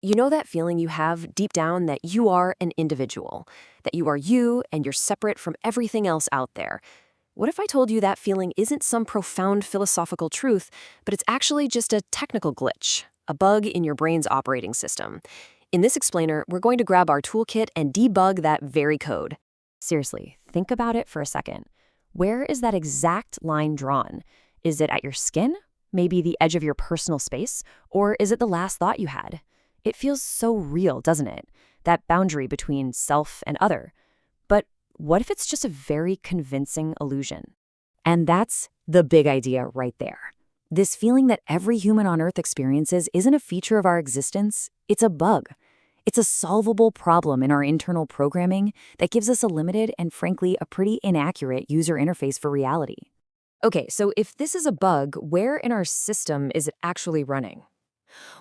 You know that feeling you have deep down that you are an individual, that you are you and you're separate from everything else out there? What if I told you that feeling isn't some profound philosophical truth, but it's actually just a technical glitch, a bug in your brain's operating system? In this explainer, we're going to grab our toolkit and debug that very code. Seriously, think about it for a second. Where is that exact line drawn? Is it at your skin? Maybe the edge of your personal space? Or is it the last thought you had? It feels so real, doesn't it? That boundary between self and other. But what if it's just a very convincing illusion? And that's the big idea right there. This feeling that every human on Earth experiences isn't a feature of our existence, it's a bug. It's a solvable problem in our internal programming that gives us a limited and, frankly, a pretty inaccurate user interface for reality. Okay, so if this is a bug, where in our system is it actually running?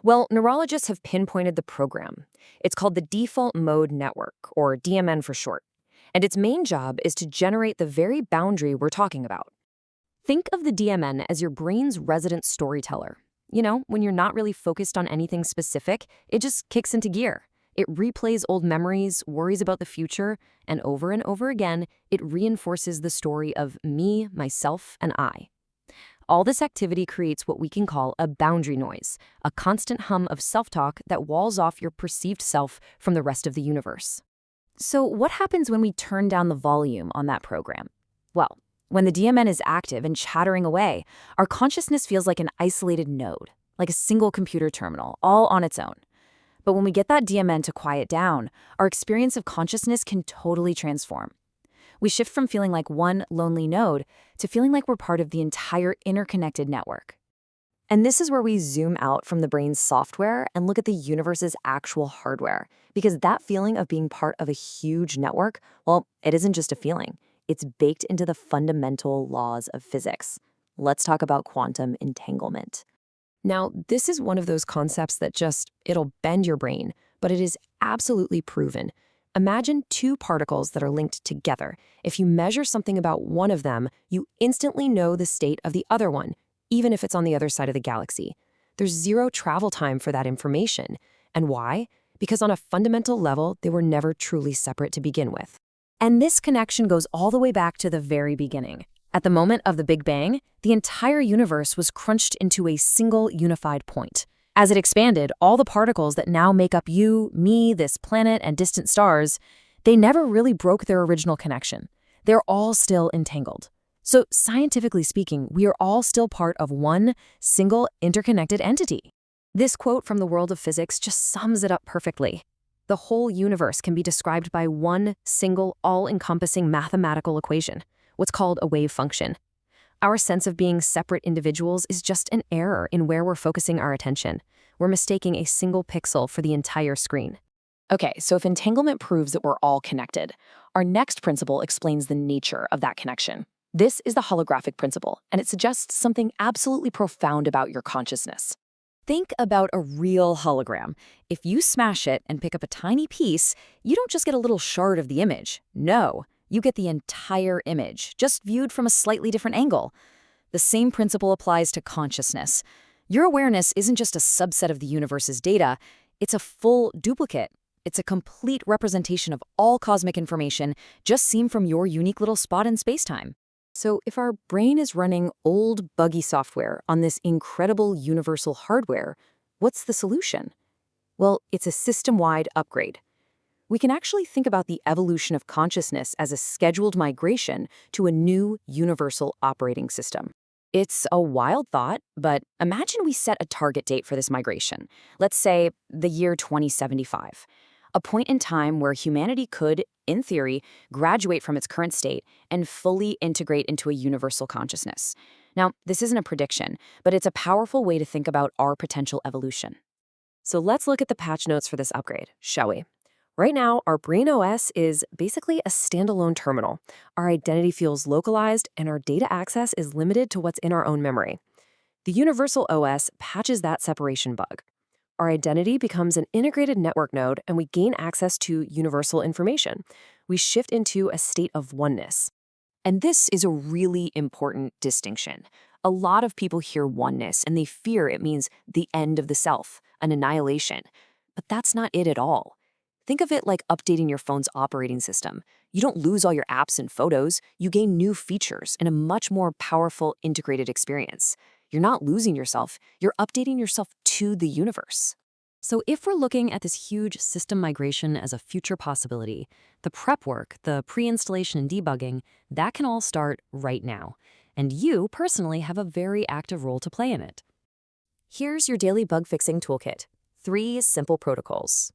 Well, neurologists have pinpointed the program. It's called the Default Mode Network, or DMN for short. And its main job is to generate the very boundary we're talking about. Think of the DMN as your brain's resident storyteller. You know, when you're not really focused on anything specific, it just kicks into gear. It replays old memories, worries about the future, and over again, it reinforces the story of me, myself, and I. All this activity creates what we can call a boundary noise, a constant hum of self-talk that walls off your perceived self from the rest of the universe. So what happens when we turn down the volume on that program? Well, when the DMN is active and chattering away, our consciousness feels like an isolated node, like a single computer terminal, all on its own. But when we get that DMN to quiet down, our experience of consciousness can totally transform. We shift from feeling like one lonely node to feeling like we're part of the entire interconnected network. And this is where we zoom out from the brain's software and look at the universe's actual hardware, because that feeling of being part of a huge network, well, it isn't just a feeling. It's baked into the fundamental laws of physics. Let's talk about quantum entanglement. Now, this is one of those concepts that it'll bend your brain, but it is absolutely proven. Imagine two particles that are linked together. If you measure something about one of them, you instantly know the state of the other one, even if it's on the other side of the galaxy. There's zero travel time for that information. And why? Because on a fundamental level, they were never truly separate to begin with. And this connection goes all the way back to the very beginning. At the moment of the Big Bang, the entire universe was crunched into a single unified point. As it expanded, all the particles that now make up you, me, this planet, and distant stars, they never really broke their original connection. They're all still entangled. So scientifically speaking, we are all still part of one single interconnected entity. This quote from the world of physics just sums it up perfectly. The whole universe can be described by one single, all-encompassing mathematical equation, what's called a wave function. Our sense of being separate individuals is just an error in where we're focusing our attention. We're mistaking a single pixel for the entire screen. Okay, so if entanglement proves that we're all connected, our next principle explains the nature of that connection. This is the holographic principle, and it suggests something absolutely profound about your consciousness. Think about a real hologram. If you smash it and pick up a tiny piece, you don't just get a little shard of the image. No. You get the entire image, just viewed from a slightly different angle. The same principle applies to consciousness. Your awareness isn't just a subset of the universe's data, it's a full duplicate. It's a complete representation of all cosmic information, just seen from your unique little spot in spacetime. So if our brain is running old, buggy software on this incredible universal hardware, what's the solution? Well, it's a system-wide upgrade. We can actually think about the evolution of consciousness as a scheduled migration to a new universal operating system. It's a wild thought, but imagine we set a target date for this migration. Let's say the year 2075, a point in time where humanity could, in theory, graduate from its current state and fully integrate into a universal consciousness. Now, this isn't a prediction, but it's a powerful way to think about our potential evolution. So let's look at the patch notes for this upgrade, shall we? Right now, our Brain OS is basically a standalone terminal. Our identity feels localized, and our data access is limited to what's in our own memory. The Universal OS patches that separation bug. Our identity becomes an integrated network node, and we gain access to universal information. We shift into a state of oneness. And this is a really important distinction. A lot of people hear oneness, and they fear it means the end of the self, an annihilation. But that's not it at all. Think of it like updating your phone's operating system. You don't lose all your apps and photos, you gain new features and a much more powerful integrated experience. You're not losing yourself, you're updating yourself to the universe. So if we're looking at this huge system migration as a future possibility, the prep work, the pre-installation and debugging, that can all start right now. And you personally have a very active role to play in it. Here's your daily bug fixing toolkit. 3 simple protocols.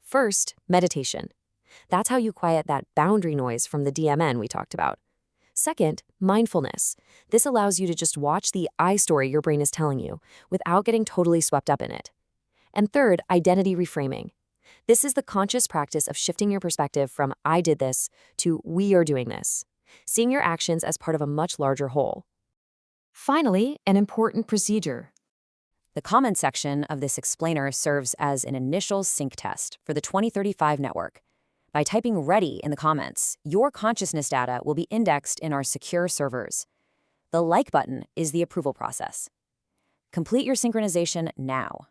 First, meditation. That's how you quiet that boundary noise from the DMN we talked about. Second, mindfulness. This allows you to just watch the I story your brain is telling you without getting totally swept up in it. And third, identity reframing. This is the conscious practice of shifting your perspective from I did this to we are doing this, seeing your actions as part of a much larger whole. Finally, an important procedure. The comment section of this explainer serves as an initial sync test for the 2035 network. By typing ready in the comments, your consciousness data will be indexed in our secure servers. The like button is the approval process. Complete your synchronization now.